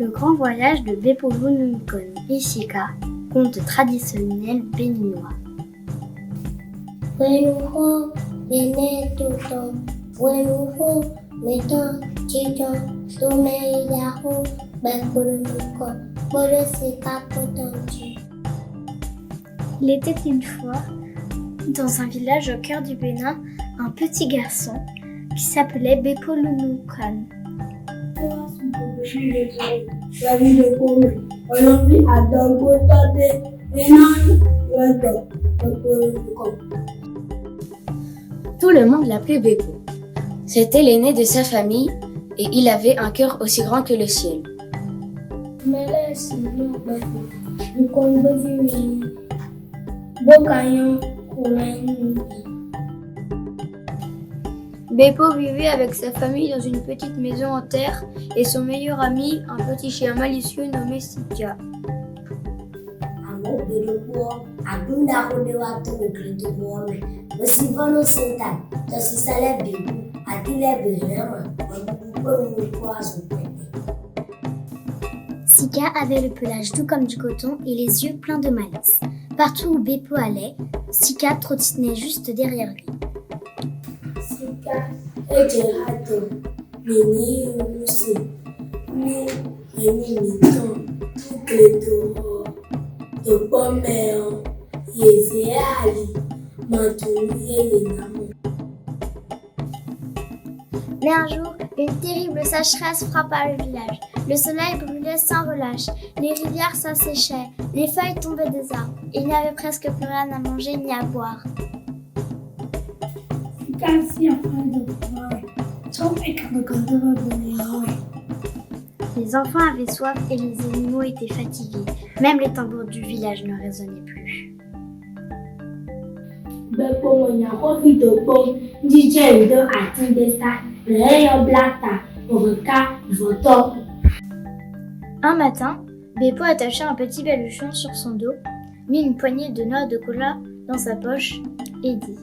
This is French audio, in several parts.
Le grand voyage de Beppo Lunukon et Sika, conte traditionnel béninois. Wenuho, Benetuto, Wenuho, Meton, Chiton, Tumeidaho, Bekulunukon, Borosika Potonchi. Il était une fois, dans un village au cœur du Bénin, un petit garçon qui s'appelait Beppo Lunukon. Tout le monde l'appelait Beppo. C'était l'aîné de sa famille et il avait un cœur aussi grand que le ciel. Beppo vivait avec sa famille dans une petite maison en terre et son meilleur ami, un petit chien malicieux nommé Sika. Sika avait le pelage doux comme du coton et les yeux pleins de malice. Partout où Beppo allait, Sika trottinait juste derrière lui. Sika ejerato, mini urusi, ni miton, tukleto, topomeo, yezeali, matouye yenamo. Mais un jour, une terrible sécheresse frappa le village. Le soleil brûlait sans relâche, les rivières s'asséchaient, les feuilles tombaient des arbres. Il n'y avait presque plus rien à manger ni à boire. Les enfants avaient soif et les animaux étaient fatigués. Même les tambours du village ne résonnaient plus. Un matin, Beppo attacha un petit baluchon sur son dos, mit une poignée de noix de cola dans sa poche et dit: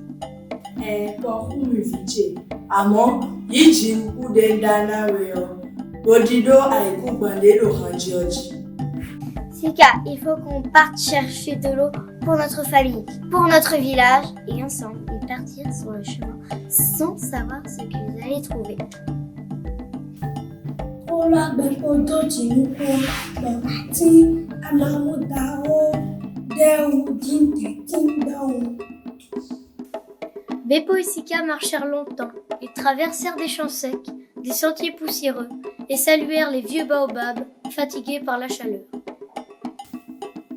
Sika, il faut qu'on parte chercher de l'eau pour notre famille, pour notre village. Et ensemble, ils partirent sur le chemin sans savoir ce qu'ils allaient trouver. Beppo et Sika marchèrent longtemps. Ils traversèrent des champs secs, des sentiers poussiéreux et saluèrent les vieux baobabs fatigués par la chaleur.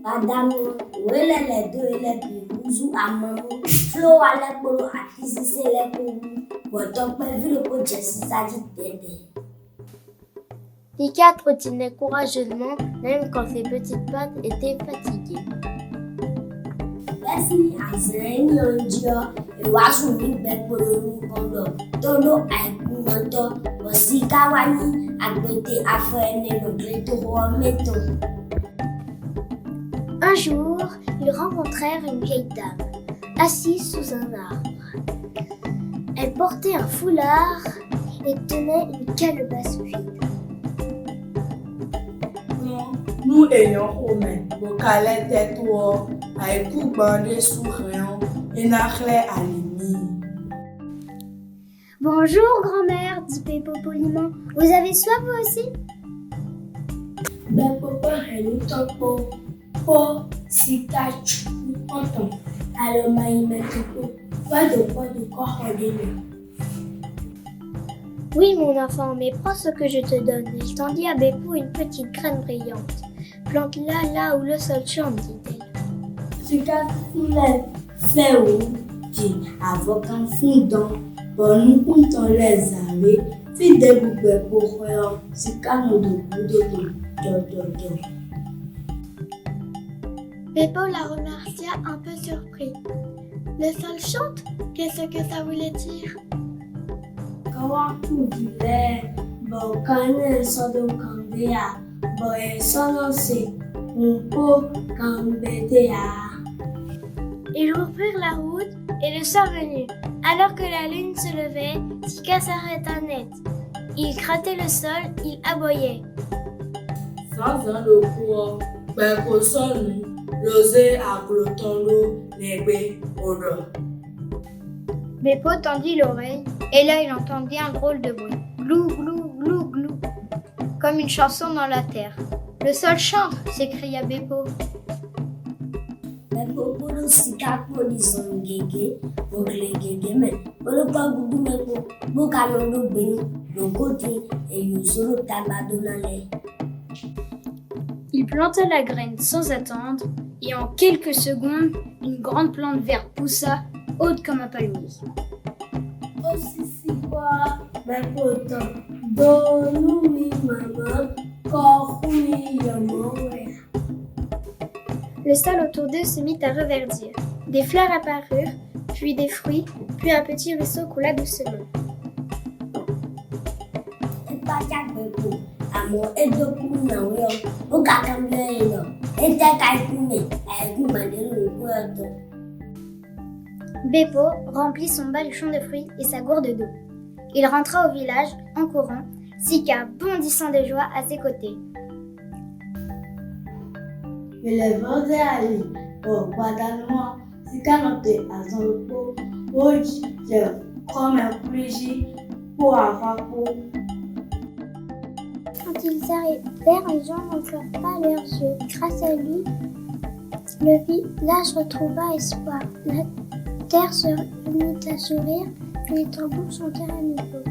Madame, où est les deux et les bibous à maman? Flo à la polo à qui c'est les bibous. Votre père vu le pot de ça dit bébé. Sika trottinait courageusement, même quand ses petites pattes étaient fatiguées. Merci à Zéni Ondio et Wasumi Beppo Kondo. Todo Aikumanto, Sika Wani, Agbete Afrene, le Gréto Rometo. Un jour, ils rencontrèrent une vieille dame, assise sous un arbre. Elle portait un foulard et tenait une calebasse vide. Nous ayons romain, vos calais têtois, avec coup bandé sous rien, et n'aclé à l'ennemi. Bonjour, grand-mère, dit Beppo poliment. Vous avez soif vous aussi? Beppo est le topo. Po, Sika, entend. Alors, Maïmetupo, pas de corps ordinaire. Oui, mon enfant, mais prends ce que je te donne. Il tendit à Beppo une petite graine brillante. Plante-la là où le sol chante, dit-elle. Sika soulève, fait où, dit, avocat fondant, bon, nous comptons les arrêts, fit des boubées pour rien, Sika nous de. Beppo la remercia un peu surpris. Le sol chante? Qu'est-ce que ça voulait dire? Quand vous voulez, bon, quand on sort de Cambéa, bon, et c'est on peut Cambéa. Ils reprirent la route et le soir venu, alors que la lune se levait, Sika s'arrêta net. Il grattait le sol, il aboyait. zanzan le cours, Beko sonu, losé à glotondo, nebe, odor. Beppo tendit l'oreille et là il entendit un drôle de bruit. Glou, glou, glou, glou. Comme une chanson dans la terre. Le sol chante, s'écria Beppo. Beko bolo sika polison gege, ogle gege me. Bolo kwa gudu meko, boka nondo benu, lokote, et yusoro tabadonale. Il planta la graine sans attendre et en quelques secondes, une grande plante verte poussa, haute comme un palmier. Osisi kwa Beko to, donu mi mama, kohumi yomowe. Le sol autour d'eux se mit à reverdir. Des fleurs apparurent, puis des fruits, puis un petit ruisseau coula doucement. Epachak Beko, amo edoku na weo, boka kamble eno, ete kaikume, aikumandelu kweto. Beppo remplit son baluchon de fruits et sa gourde d'eau. Il rentra au village en courant, Sika bondissant de joie à ses côtés. Le vendait à lui, pour pardonne-moi, si quand t'es à son pot, comme un plaisir pour avoir pour. Quand ils arrivèrent, les gens n'enflèrent pas leurs yeux. Grâce à lui, le village retrouva espoir. La terre se remit à sourire, et les tambours chantèrent à nouveau.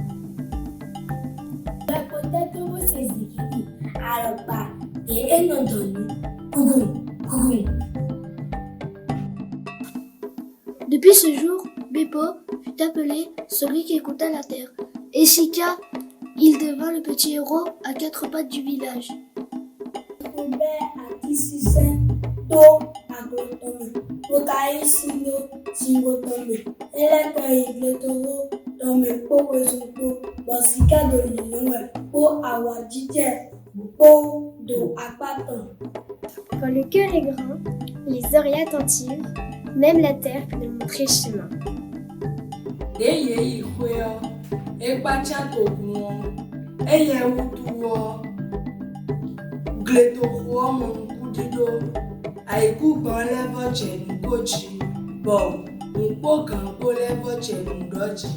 Peut-être que vous saisissez, alors pas, et un entendu, coucou, coucou. Depuis ce jour, Beppo fut appelé celui qui écouta la terre. Et Sika, il devint le petit héros à quatre pattes du village. Robert a dit do à Glotome, Bokaï Sino, Singotome, et là quand il est toro, dans mes pauvres autos, Bosika de l'Union, pour avoir dit, pour de Apaton. Quand le cœur est grand, les oreilles attentives, même la terre peut nous montrer le chemin. Eye ikweo, ekpacha tokuo, eye utuo, gletokuo monkudido, aiku gan levo chenu kochi, bo, nkpo gan ko levo chenu doji.